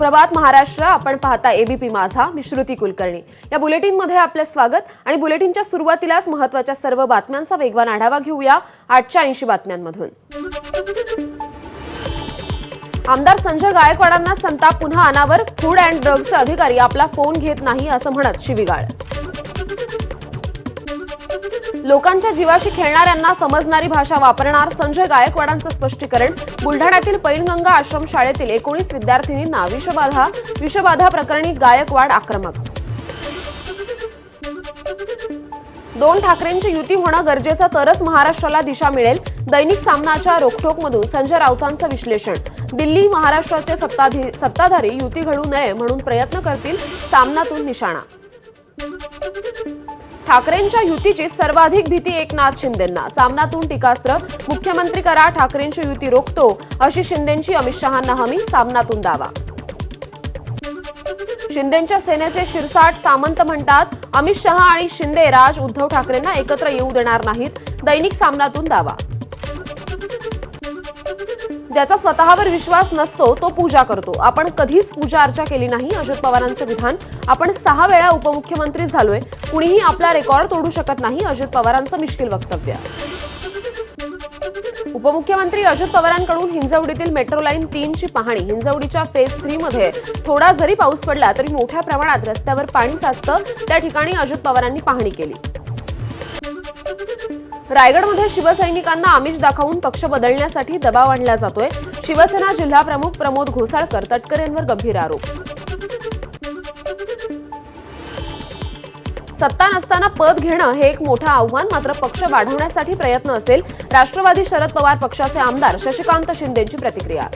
प्रभात महाराष्ट्र, आपण पाहता एबीपी माझा. मी श्रुती कुलकर्णी. या बुलेटिन मध्ये आपले स्वागत. आणि बुलेटिनच्या सुरुवातीलाच महत्त्वाच्या सर्व बातम्यांचा वेगवान आढावा घेऊया 880 बातम्यांमधून. आमदार संजय गायकवाडांना संताप पुन्हा अनावर. फूड अँड ड्रग्सचे अधिकारी आपला फोन घेत नाही असं म्हणत शिवीगाळ. लोकांच्या जीवाशी खेळणाऱ्यांना समजणारी भाषा वापरणार, संजय गायकवाडांचं स्पष्टीकरण. बुलढाण्यातील पैनगंगा आश्रम शाळेतील 19 विद्यार्थिनींना विषबाधा प्रकरणी गायकवाड आक्रमक. 2 ठाकरेंची युती होणं गरजेचं, तरच महाराष्ट्राला दिशा मिळेल. दैनिक सामनाच्या रोखठोकमधून संजय राऊतांचं विश्लेषण. दिल्ली महाराष्ट्राचे सत्ताधारी युती घडू नये म्हणून प्रयत्न करतील, सामनातून निशाणा. ठाकरेंच्या युतीची सर्वाधिक भीती एकनाथ शिंदेंना, सामनातून टीकास्त्र. मुख्यमंत्री करा, ठाकरेंची युती रोखतो अशी शिंदेंची अमित शहांना हमी, सामनातून दावा. शिंदेंच्या सेनेचे शिरसाट सामंत म्हणतात, अमित शहा आणि शिंदे राज उद्धव ठाकरेंना एकत्र येऊ देणार नाहीत. दैनिक सामनातून दावा. ज्याचा स्वतःवर विश्वास नसतो तो पूजा करतो. आपण कधीच पूजा अर्चा केली नाही, अजित पवारांचं विधान. आपण 6 वेळा उपमुख्यमंत्री झालोय, कुणीही आपला रेकॉर्ड तोडू शकत नाही, अजित पवारांचं मिश्किल वक्तव्य. उपमुख्यमंत्री अजित पवारांकडून हिंजवडीतील मेट्रो लाईन 3 ची पाहणी. हिंजवडीच्या फेज 3 मध्ये थोडा जरी पाऊस पडला तरी मोठ्या प्रमाणात रस्त्यावर पाणी साचतं, त्या ठिकाणी अजित पवारांनी पाहणी केली. रायगडमध्ये शिवसैनिकांना आमिष दाखवून पक्ष बदलण्यासाठी दबाव आणला जातोय. शिवसेना जिल्हाप्रमुख प्रमोद घोसाळकर तटकरेंवर गंभीर आरोप. सत्ता नसताना पद घेणं हे एक मोठं आव्हान, मात्र पक्ष वाढवण्यासाठी प्रयत्न असेल. राष्ट्रवादी शरद पवार पक्षाचे आमदार शशिकांत शिंदेंची प्रतिक्रिया.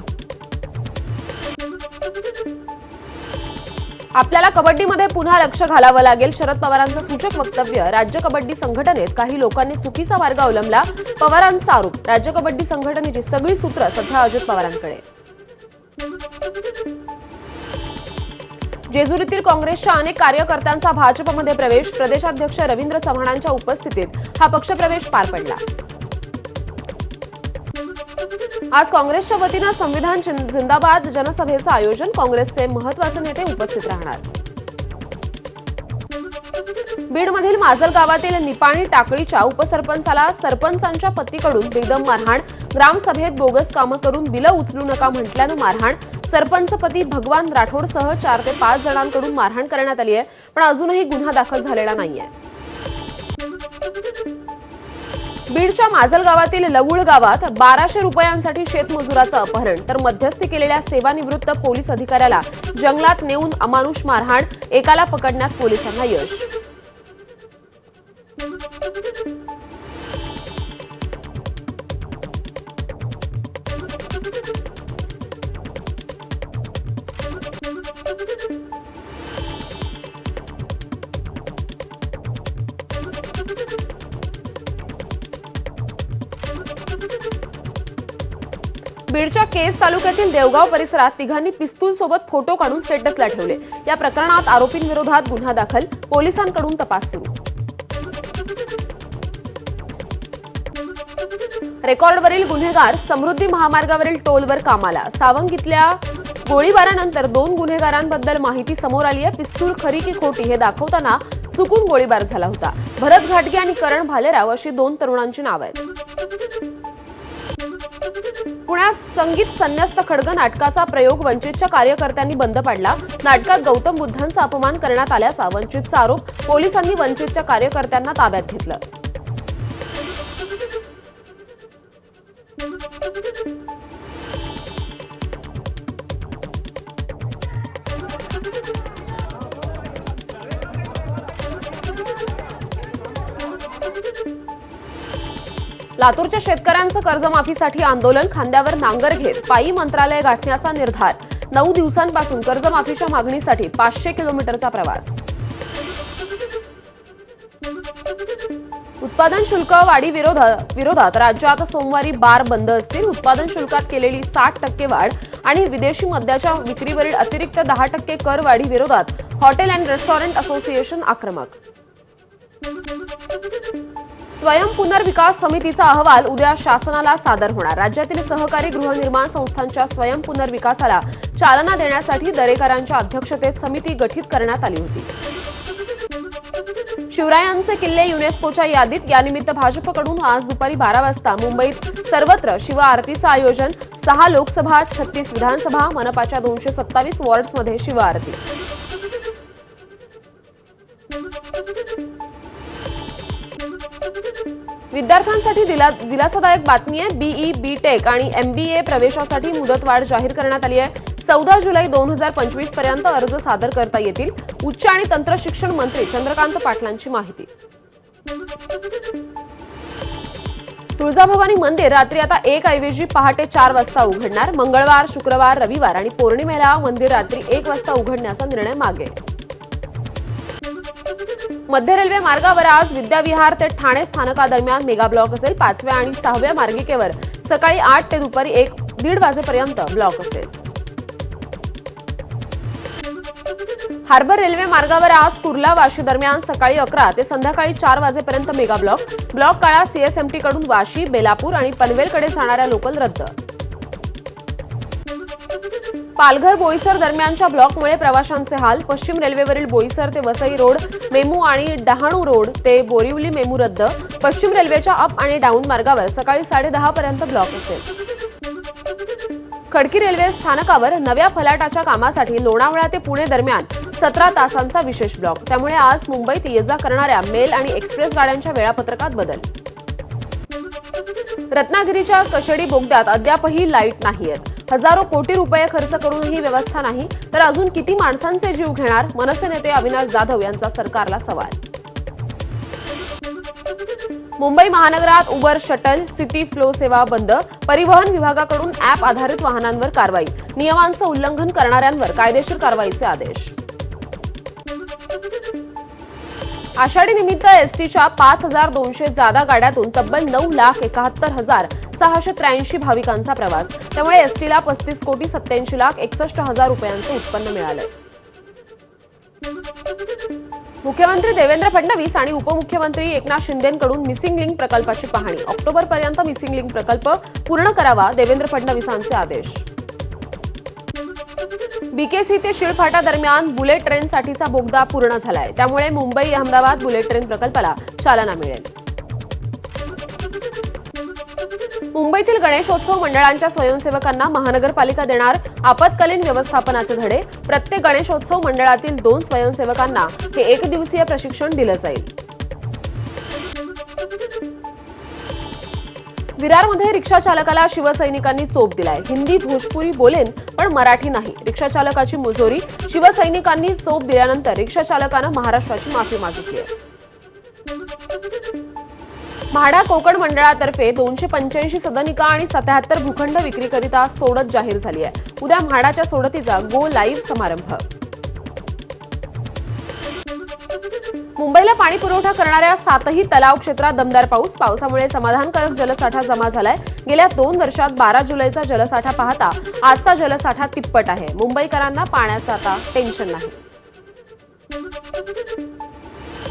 आपल्याला कबड्डीमध्ये पुन्हा लक्ष घालावं लागेल, शरद पवारांचं सूचक वक्तव्य. राज्य कबड्डी संघटनेत काही लोकांनी चुकीचा मार्ग अवलंबला, पवारांचा आरोप. राज्य कबड्डी संघटनेची सगळी सूत्र सध्या अजित पवारांकडे. जेजुरीतील काँग्रेसच्या अनेक कार्यकर्त्यांचा भाजपमध्ये प्रवेश. प्रदेशाध्यक्ष रवींद्र चव्हाणांच्या उपस्थितीत हा पक्षप्रवेश पार पडला. आज काँग्रेसच्या वतीनं संविधान जिंदाबाद जनसभेचं आयोजन. काँग्रेसचे महत्त्वाचे नेते उपस्थित राहणार. बीडमधील माजल गावातील निपाणी टाकळीच्या उपसरपंचाला सरपंचांच्या पतीकडून बेदम मारहाण. ग्रामसभेत बोगस कामं करून बिलं उचलू नका म्हटल्यानं मारहाण. सरपंच पती भगवान राठोडसह 4 ते 5 जणांकडून मारहाण करण्यात आली आहे, पण अजूनही गुन्हा दाखल झालेला नाहीये. बीडच्या माजल गावातील लवूळ गावात 1200 रुपयांसाठी शेतमजुराचं अपहरण, तर मध्यस्थी केलेल्या सेवानिवृत्त पोलीस अधिकाऱ्याला जंगलात नेऊन अमानुष मारहाण. एकाला पकडण्यात पोलिसांना यश. बीडच्या केज तालुक्यातील देवगाव परिसरात तिघांनी पिस्तूल सोबत फोटो काढून स्टेटसला ठेवले. या प्रकरणात आरोपींविरोधात गुन्हा दाखल, पोलिसांकडून तपास सुरू. रेकॉर्डवरील गुन्हेगार समृद्धी महामार्गावरील टोलवर कामाला. सावंगीतल्या गोळीबारानंतर 2 गुन्हेगारांबद्दल माहिती समोर आली आहे. पिस्तूल खरी की खोटी हे दाखवताना चुकून गोळीबार झाला होता. भरत घाटगे आणि करण भालेराव अशी 2 तरुणांची नावं आहेत. पुण्यात संगीत संन्यस्त खड्ग नाटकाचा प्रयोग वंचितच्या कार्यकर्त्यांनी बंद पाडला. नाटकात गौतम बुद्धांचा अपमान करण्यात आल्याचा वंचितचा आरोप. पोलिसांनी वंचितच्या कार्यकर्त्यांना ताब्यात घेतलं. लातूरच्या शेतकऱ्यांचं कर्जमाफीसाठी आंदोलन. खांद्यावर नांगर घेत पायी मंत्रालय गाठण्याचा निर्धार. 9 दिवसांपासून कर्जमाफीच्या मागणीसाठी 500 किलोमीटरचा प्रवास. उत्पादन शुल्क वाढी विरोधात राज्यात सोमवारी बार बंद असतील. उत्पादन शुल्कात केलेली 60% वाढ आणि विदेशी मद्याच्या विक्रीवरील अतिरिक्त 10% करवाढी विरोधात हॉटेल अँड रेस्टॉरंट असोसिएशन आक्रमक. स्वयं पुनर्विकास समितीचा अहवाल उद्या शासनाला सादर होणार। राज्यातील सहकारी गृहनिर्माण संस्थांच्या स्वयं पुनर्विकासाला चालना देण्यासाठी दरेकरांच्या अध्यक्षतेत समिती गठीत करण्यात आली होती। शिवरायांचे किल्ले युनेस्कोच्या यादीत, यानिमित्त भाजपकडून आज दुपारी 12 वाजता मुंबईत सर्वत्र शिव आरतीचं आयोजन। 6 लोकसभा, 36 विधानसभा, मनपाच्या 227 वॉर्ड्समध्ये शिव आरती। विद्यार्थ्यांसाठी दिलासादायक बातमी आहे। बीई, बीटेक आणि एमबीए प्रवेशासाठी मुदतवाढ जाहीर करण्यात आली आहे। 14 जुलै 2025 पर्यंत अर्ज सादर करता येतील। उच्च आणि तंत्र शिक्षण मंत्री चंद्रकांत पाटलांची माहिती। तुळजाभवानी मंदिर रात्री आता 1 ऐवजी पहाटे 4 वाजता उघडणार। मंगळवार, शुक्रवार, रविवार आणि पौर्णिमेला मंदिर रात्री 1 वाजता उघडण्याचा निर्णय मागे। मध्य रेल्वे मार्गावर आज विद्याविहार ते ठाणे स्थानकादरम्यान मेगा ब्लॉक असेल। 5व्या आणि 6व्या मार्गिकेवर सकाळी 8 ते दुपारी 1-1:30 वाजेपर्यंत ब्लॉक असेल। हार्बर रेल्वे मार्गावर आज कुर्ला वाशी दरम्यान सकाळी 11 ते संध्याकाळी 4 वाजेपर्यंत मेगा ब्लॉक काळात सीएसएमटी कडून वाशी, बेलापूर आणि पनवेलकडे जाणाऱ्या लोकल रद्द। पालघर बोईसर दरम्यानच्या ब्लॉकमुळे प्रवाशांचे हाल। पश्चिम रेल्वेवरील बोईसर ते वसई रोड मेमू आणि डहाणू रोड ते बोरिवली मेमू रद्द। पश्चिम रेल्वेच्या अप आणि डाऊन मार्गावर सकाळी 10:30 पर्यंत ब्लॉक असेल। खडकी रेल्वे स्थानकावर नव्या फलाटाच्या कामासाठी लोणावळा ते पुणे दरम्यान 17 तासांचा विशेष ब्लॉक। त्यामुळे आज मुंबईत ये-जा करणाऱ्या मेल आणि एक्सप्रेस गाड्यांच्या वेळापत्रकात बदल। रत्नागिरीच्या कशेडी बोगद्यात अद्यापही लाईट नाहीयेत। हजारो कोटी रुपये खर्च करूनही व्यवस्था नाही तर अजून किती माणसांचे जीव घेणार? मनसे नेते अविनाश जाधव यांचा सरकारला सवाल। मुंबई महानगरात उबर, शटल, सिटी फ्लो सेवा बंद। परिवहन विभागाकडून ॲप आधारित वाहनांवर कारवाई। नियमांचं उल्लंघन करणाऱ्यांवर कायदेशीर कारवाईचे आदेश। आषाढी निमित्त एसटीच्या 5,200 जादा गाड्यातून तब्बल 9,71,683 भाविकांचा प्रवास। त्यामुळे एसटीला 35,87,61,00,000 रुपयांचं उत्पन्न मिळालंय। मुख्यमंत्री देवेंद्र फडणवीस आणि उपमुख्यमंत्री एकनाथ शिंदेंकडून मिसिंग लिंक प्रकल्पाची पाहणी। ऑक्टोबरपर्यंत मिसिंग लिंक प्रकल्प पूर्ण करावा, देवेंद्र फडणवीसांचे आदेश। बीकेसी ते शिळफाटा दरम्यान बुलेट ट्रेनसाठीचा बोगदा पूर्ण झालाय। त्यामुळे मुंबई अहमदाबाद बुलेट ट्रेन प्रकल्पाला चालना मिळेल। मुंबईतील गणेशोत्सव मंडळांच्या स्वयंसेवकांना महानगरपालिका देणार आपत्कालीन व्यवस्थापनाचे धडे। प्रत्येक गणेशोत्सव मंडळातील 2 स्वयंसेवकांना हे 1 दिवसीय प्रशिक्षण दिलं जाईल। विरारमध्ये रिक्षा चालकाला शिवसैनिकांनी चोप दिलाय। हिंदी भोजपुरी बोलेन पण मराठी नाही, रिक्षा चालकाची मुजोरी। शिवसैनिकांनी चोप दिल्यानंतर रिक्षा चालकानं महाराष्ट्राची माफी मागितली आहे। म्हाडा कोकण मंडळातर्फे 285 सदनिका आणि 77 भूखंड विक्रीकरिता सोडत जाहीर झाली आहे। उद्या म्हाडाच्या सोडतीचा गो लाईव्ह समारंभ। मुंबईला पाणी पुरवठा करणाऱ्या 7ही तलाव क्षेत्रात दमदार पावसामुळे समाधानकारक जलसाठा जमा झालाय। गेल्या 2 वर्षात 12 जुलैचा जलसाठा पाहता आजचा जलसाठा तिप्पट आहे। मुंबईकरांना पाण्याचं आता टेन्शन नाही।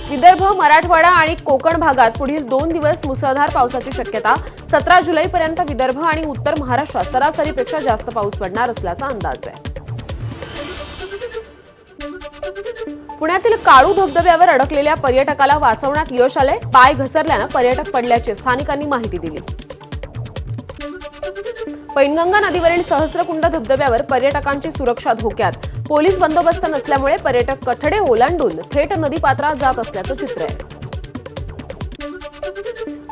विदर्भ, मराठवाडा आणि कोकण भागात पुढील 2 दिवस मुसळधार पावसाची शक्यता। 17 जुलैपर्यंत विदर्भ आणि उत्तर महाराष्ट्रात सरासरीपेक्षा जास्त पाऊस पडणार असल्याचा अंदाज आहे। पुण्यातील काळू धबधब्यावर अडकलेल्या पर्यटकाला वाचवण्यात यश आलंय। पाय घसरल्यानं पर्यटक पडल्याची स्थानिकांनी माहिती दिली। पैनगंगा नदीवरील सहस्रकुंड धबधब्यावर पर्यटकांची सुरक्षा धोक्यात। पोलीस बंदोबस्त नसल्यामुळे पर्यटक कठडे ओलांडून थेट नदीपात्रात जात असल्याचं चित्र आहे।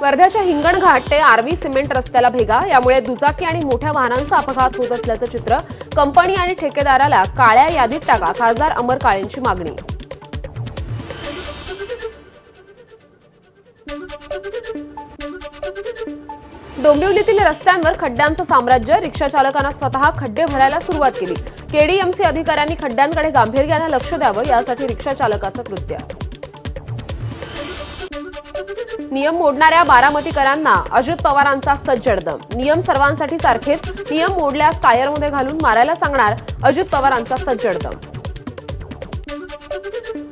वर्ध्याच्या हिंगणघाट ते आर्वी सिमेंट रस्त्याला भेगा, यामुळे दुचाकी आणि मोठ्या वाहनांचा अपघात होत असल्याचं चित्र। कंपनी आणि ठेकेदाराला काळ्या यादीत टाका, खासदार अमर काळेंची मागणी। डोंबिवलीतील रस्त्यांवर खड्ड्यांचं साम्राज्य। रिक्षा चालकांना स्वतः खड्डे भरायला सुरुवात केली। केडीएमसी अधिकाऱ्यांनी खड्ड्यांकडे गांभीर्याने लक्ष द्यावं, यासाठी रिक्षा चालकाचं कृत्य। नियम मोडणाऱ्या बारामतीकरांना अजित पवारांचा सज्जड दम। नियम सर्वांसाठी सारखेच, नियम मोडल्यास टायरमध्ये घालून मारायला सांगणार अजित पवारांचा सज्जड दम।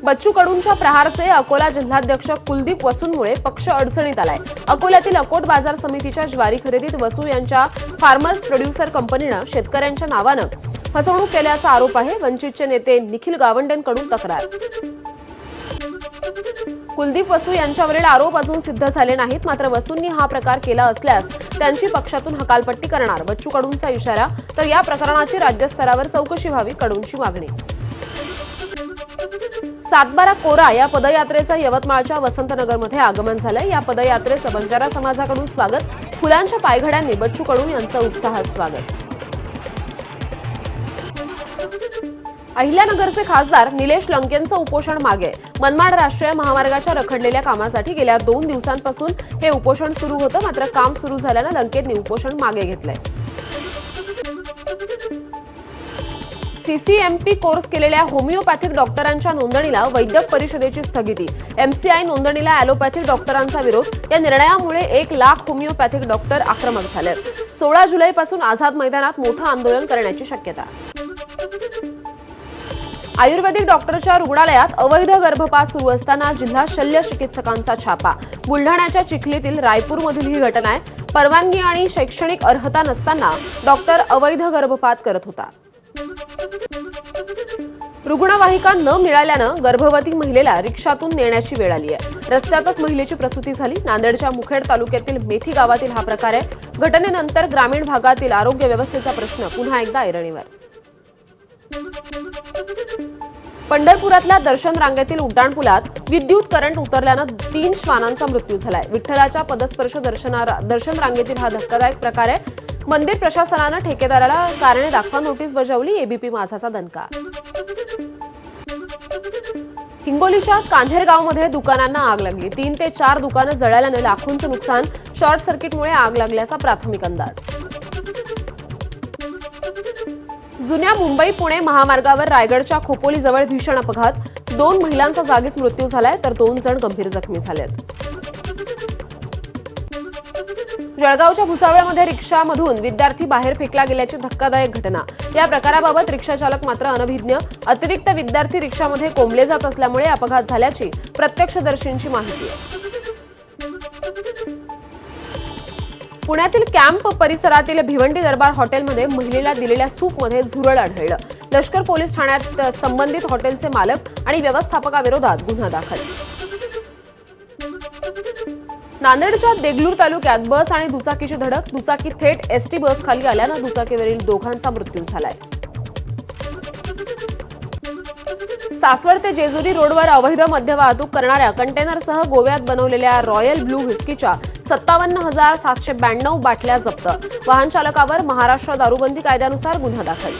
बच्चू कडूंच्या प्रहारचे अकोला जिल्हाध्यक्ष कुलदीप वसूंमुळे पक्ष अडचणीत आलाय. अकोल्यातील अकोट बाजार समितीच्या ज्वारी खरेदीत वसू यांच्या फार्मर्स प्रोड्युसर कंपनीनं शेतकऱ्यांच्या नावानं फसवणूक केल्याचा आरोप आहे. वंचितचे नेते निखिल गावंडेंकडून तक्रार. कुलदीप वसू यांच्यावरील आरोप अजून सिद्ध झाले नाहीत. मात्र वसूंनी हा प्रकार केला असल्यास त्यांची पक्षातून हकालपट्टी करणार. बच्चू कडूंचा इशारा. तर या प्रकरणाची राज्यस्तरावर चौकशी व्हावी, कडूंची मागणी. सातबारा कोरा या पदयात्रेचं यवतमाळच्या वसंतनगरमध्ये आगमन झालंय. या पदयात्रेचं बंजारा समाजाकडून स्वागत. फुलांच्या पायघड्यांनी बच्चू कडू यांचं उत्साहात स्वागत. अहिल्यानगरचे खासदार निलेश लंकेंचं उपोषण मागे. मनमाड राष्ट्रीय महामार्गाच्या रखडलेल्या कामासाठी गेल्या 2 दिवसांपासून हे उपोषण सुरू होतं. मात्र काम सुरू झाल्यानं लंकेंनी उपोषण मागे घेतलंय. सीसीएमपी कोर्स केलेल्या होमिओपॅथिक डॉक्टरांच्या नोंदणीला वैद्यक परिषदेची स्थगिती. एमसीआय नोंदणीला अॅलोपॅथिक डॉक्टरांचा विरोध. या निर्णयामुळे 1 लाख होमिओपॅथिक डॉक्टर आक्रमक झाले. 16 जुलैपासून आझाद मैदानात मोठं आंदोलन करण्याची शक्यता. आयुर्वेदिक डॉक्टरच्या रुग्णालयात अवैध गर्भपात सुरू असताना जिल्हा शल्य चिकित्सकांचा छापा. बुलढाण्याच्या चिखलीतील रायपूरमधील ही घटना आहे. परवानगी आणि शैक्षणिक अर्हता नसताना डॉक्टर अवैध गर्भपात करत होता. रुग्णवाहिका न मिळाल्यानं गर्भवती महिलेला रिक्षातून नेण्याची वेळ आली आहे. रस्त्यातच महिलेची प्रसूती झाली. नांदेडच्या मुखेड तालुक्यातील मेथी गावातील हा प्रकार आहे. घटनेनंतर ग्रामीण भागातील आरोग्य व्यवस्थेचा प्रश्न पुन्हा एकदा ऐरणीवर. पंढरपुरातल्या दर्शन रांगेतील उड्डाणपुलात विद्युत करंट उतरल्यानं 3 श्वानांचा मृत्यू झालाय. विठ्ठलाच्या पदस्पर्श दर्शन रांगेतील हा धक्कादायक प्रकार आहे. मंदिर प्रशासनानं ठेकेदाराला कारणे दाखवा नोटीस बजावली. एबीपी माझाचा दणका. हिंगोलीच्या कान्हेरगावमध्ये दुकानांना आग लागली. 3 ते 4 दुकानं जळाल्यानं लाखोंचं नुकसान. शॉर्ट सर्किटमुळे आग लागल्याचा प्राथमिक अंदाज. जुन्या मुंबई पुणे महामार्गावर रायगडच्या खोपोलीजवळ भीषण अपघात. 2 महिलांचा जागीच मृत्यू झालाय तर 2 जण गंभीर जखमी झालेत. जळगावच्या भुसावळमध्ये रिक्षामधून विद्यार्थी बाहेर फेकला गेल्याची धक्कादायक घटना. या प्रकाराबाबत रिक्षाचालक मात्र अनभिज्ञ. अतिरिक्त विद्यार्थी रिक्षामध्ये कोंबले जात असल्यामुळे अपघात झाल्याची प्रत्यक्षदर्शींची माहिती आहे. पुण्यातील कॅम्प परिसरातील भिवंडी दरबार हॉटेलमध्ये महिलेला दिलेल्या सूपमध्ये झुरळ आढळलं. लष्कर पोलीस ठाण्यात संबंधित हॉटेलचे मालक आणि व्यवस्थापकाविरोधात गुन्हा दाखल. नांदेडच्या देगलूर तालुक्यात बस आणि दुचाकीची धडक. दुचाकी थेट एसटी बस खाली आल्यानं दुचाकीवरील दोघांचा मृत्यू झालाय. सासवड ते जेजुरी रोडवर अवैध मद्य वाहतूक करणाऱ्या कंटेनरसह गोव्यात बनवलेल्या रॉयल ब्लू व्हिस्कीच्या 57,792 बाटल्या जप्त. वाहन चालकावर महाराष्ट्र दारूबंदी कायद्यानुसार गुन्हा दाखल.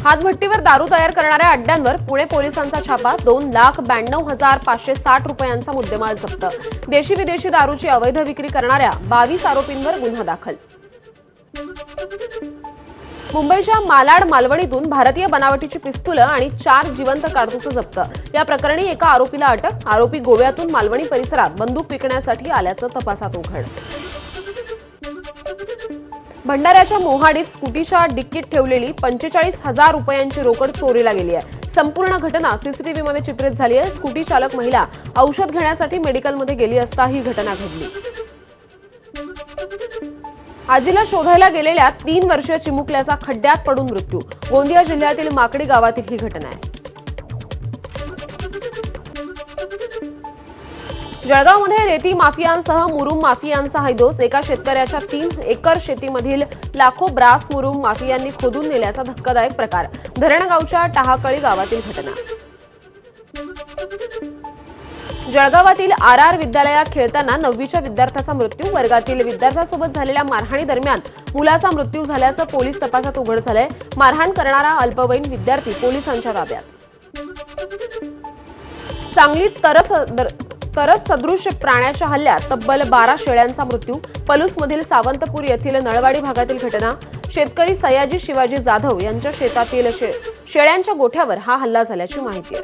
हातभट्टीवर दारू तयार करणाऱ्या अड्ड्यांवर पुणे पोलिसांचा छापा. 2,92,560 रुपयांचा मुद्देमाल जप्त. देशी विदेशी दारूची अवैध विक्री करणाऱ्या 22 आरोपींवर गुन्हा दाखल. मुंबईच्या मालाड मालवणीतून भारतीय बनावटीची पिस्तुलं आणि 4 जिवंत काडतुसं जप्त. या प्रकरणी एका आरोपीला अटक. आरोपी गोव्यातून मालवणी परिसरात बंदूक विकण्यासाठी आल्याचं तपासात उघड. भंडाऱ्याच्या मोहाडीत स्कूटीच्या डिक्कीत ठेवलेली 45,000 रुपयांची रोकड चोरीला गेली आहे. संपूर्ण घटना सीसीटीव्हीमध्ये चित्रित झाली आहे. स्कूटी चालक महिला औषध घेण्यासाठी मेडिकलमध्ये गेली असता ही घटना घडली. आजीला शोधायला गेलेल्या 3 वर्षीय चिमुकल्याचा खड्ड्यात पडून मृत्यू. गोंदिया जिल्ह्यातील माकडी गावातील ही घटना आहे. जळगावमध्ये रेती माफियांसह मुरुम माफियांचा हैदोस. एका शेतकऱ्याच्या 3 एकर शेतीमधील लाखो ब्रास मुरुम माफियांनी खोदून नेल्याचा धक्कादायक प्रकार. धरणगावच्या टाहाकळी गावातील घटना. जळगावातील आरआर विद्यालयात खेळताना 9वीच्या विद्यार्थ्याचा मृत्यू. वर्गातील विद्यार्थ्यासोबत झालेल्या मारहाणी दरम्यान मुलाचा मृत्यू झाल्याचं पोलीस तपासात उघड झालंय. मारहाण करणारा अल्पवयीन विद्यार्थी पोलिसांच्या ताब्यात. सांगलीत तरस सदृश प्राण्याच्या हल्ल्यात तब्बल 12 शेळ्यांचा मृत्यू. पलूसमधील सावंतपूर येथील नळवाडी भागातील घटना. शेतकरी सयाजी शिवाजी जाधव यांच्या शेतातील शेळ्यांच्या गोठ्यावर हा हल्ला झाल्याची माहिती आहे.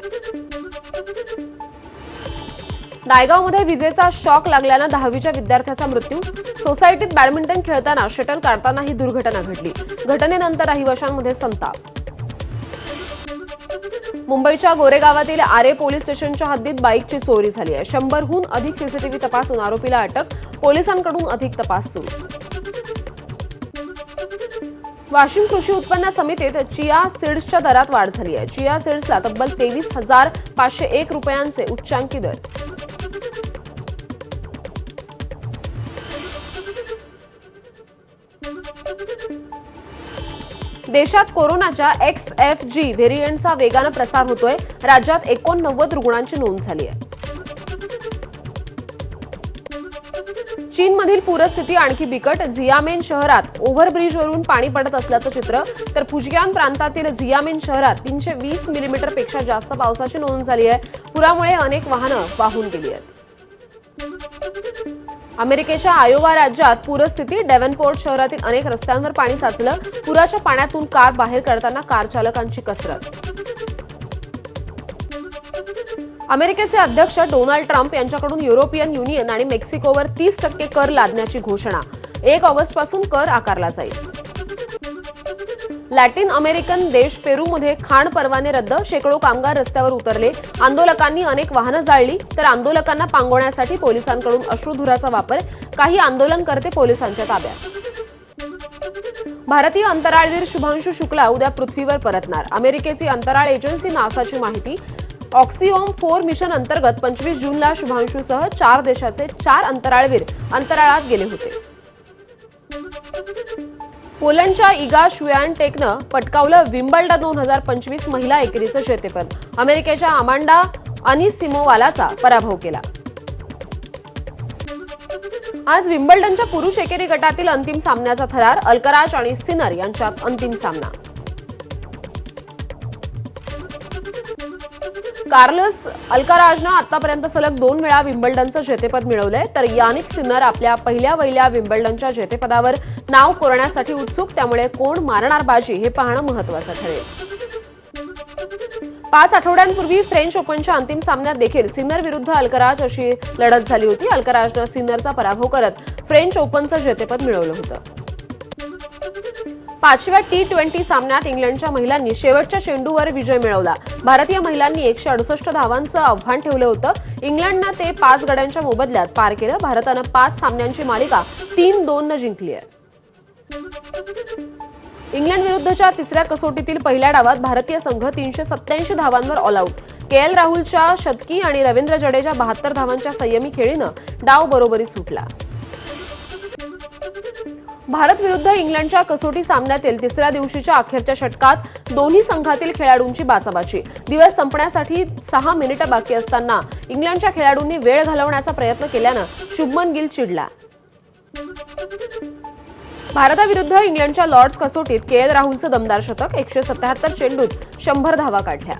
नायगावमध्ये विजेचा शॉक लागल्यानं 10वीच्या विद्यार्थ्याचा मृत्यू. सोसायटीत बॅडमिंटन खेळताना शटल काढताना ही दुर्घटना घडली. घटनेनंतर रहिवाशांमध्ये संताप. मुंबईच्या गोरेगावातील आरे पोलीस स्टेशनच्या हद्दीत बाईकची चोरी झाली आहे. 100हून अधिक सीसीटीव्ही तपासून आरोपीला अटक. पोलिसांकडून अधिक तपास सुरू. वाशिम कृषी उत्पन्न समितीत चिया सीड्सच्या दरात वाढ झाली आहे. चिया सीड्सला तब्बल 23,501 रुपयांचे उच्चांकी दर. देशात कोरोनाच्या XFG व्हेरियंटचा वेगानं प्रसार होतोय. राज्यात 89 रुग्णांची नोंद झाली आहे. चीनमधील पूरस्थिती आणखी बिकट. झियामेन शहरात ओव्हरब्रिजवरून पाणी पडत असल्याचं चित्र. तर फुजियान प्रांतातील झियामेन शहरात 320 मिलीमीटरपेक्षा जास्त पावसाची नोंद झाली आहे. पुरामुळे अनेक वाहनं वाहून गेली आहेत. अमेरिकेच्या आयोवा राज्यात पूरस्थिती. डेव्हनपोर्ट शहरातील अनेक रस्त्यांवर पाणी साचलं. पुराच्या पाण्यातून कार बाहेर काढताना कार चालकांची कसरत. अमेरिकेचे अध्यक्ष डोनाल्ड ट्रम्प यांच्याकडून युरोपियन युनियन आणि मेक्सिकोवर 30% कर लादण्याची घोषणा. 1 ऑगस्टपासून कर आकारला जाईल. लॅटिन अमेरिकन देश पेरूमध्ये खाण परवाने रद्द. शेकडो कामगार रस्त्यावर उतरले. आंदोलकांनी अनेक वाहनं जाळली. तर आंदोलकांना पांगवण्यासाठी पोलिसांकडून अश्रुधुराचा वापर. काही आंदोलनकर्ते पोलिसांच्या ताब्यात. भारतीय अंतराळवीर शुभांशु शुक्ला उद्या पृथ्वीवर परतणार. अमेरिकेची अंतराळ एजन्सी नासाची माहिती. ऑक्सिओम 4 मिशन अंतर्गत 25 जूनला शुभांशुसह 4 देशाचे 4 अंतराळवीर अंतराळात गेले होते. पोलंडच्या इगा श्वियाटेकनं पटकावलं विम्बल्डन 2025 महिला एकेरीचं जेतेपद. अमेरिकेच्या अमांडा अनिसिमोवालाचा पराभव केला. आज विम्बल्डनच्या पुरुष एकेरी गटातील अंतिम सामन्याचा थरार. अल्कराज आणि सिनर यांच्यात अंतिम सामना. कार्लोस अल्कराजनं आतापर्यंत सलग 2 वेळा विम्बल्डनचं जेतेपद मिळवलंय. तर यानिक सिनर आपल्या पहिल्या विम्बल्डनच्या जेतेपदावर नाव कोरण्यासाठी उत्सुक. त्यामुळे कोण मारणार बाजी हे पाहणं महत्त्वाचं ठरेल. 5 आठवड्यांपूर्वी फ्रेंच ओपनच्या अंतिम सामन्यात देखील सिनर विरुद्ध अल्कराज अशी लढत झाली होती. अल्कराजनं सिनरचा पराभव करत फ्रेंच ओपनचं जेतेपद मिळवलं होतं. 5व्या T20 सामन्यात इंग्लंडच्या महिलांनी शेवटच्या चेंडूवर विजय मिळवला. भारतीय महिलांनी 168 धावांचं आव्हान ठेवलं होतं. इंग्लंडनं ते 5 गड्यांच्या मोबदल्यात पार केलं. भारतानं 5 सामन्यांची मालिका 3-2 जिंकली आहे. इंग्लंड विरुद्धच्या 3ऱ्या कसोटीतील पहिल्या डावात भारतीय संघ 387 धावांवर ऑल आऊट. KL राहुलच्या शतकी आणि रवींद्र जडेजा 72 धावांच्या संयमी खेळीनं डाव बरोबरीत सुटला. भारत विरुद्ध इंग्लंडच्या कसोटी सामन्यातील 3ऱ्या दिवशीच्या अखेरच्या षटकात दोन्ही संघातील खेळाडूंची बाचाबाची. दिवस संपण्यासाठी 6 मिनिटं बाकी असताना इंग्लंडच्या खेळाडूंनी वेळ घालवण्याचा प्रयत्न केल्यानं शुभमन गिल चिडला. भारताविरुद्ध इंग्लंडच्या लॉर्ड्स कसोटीत KL राहुलचं दमदार शतक. 177 चेंडूत 100 धावा काढल्या.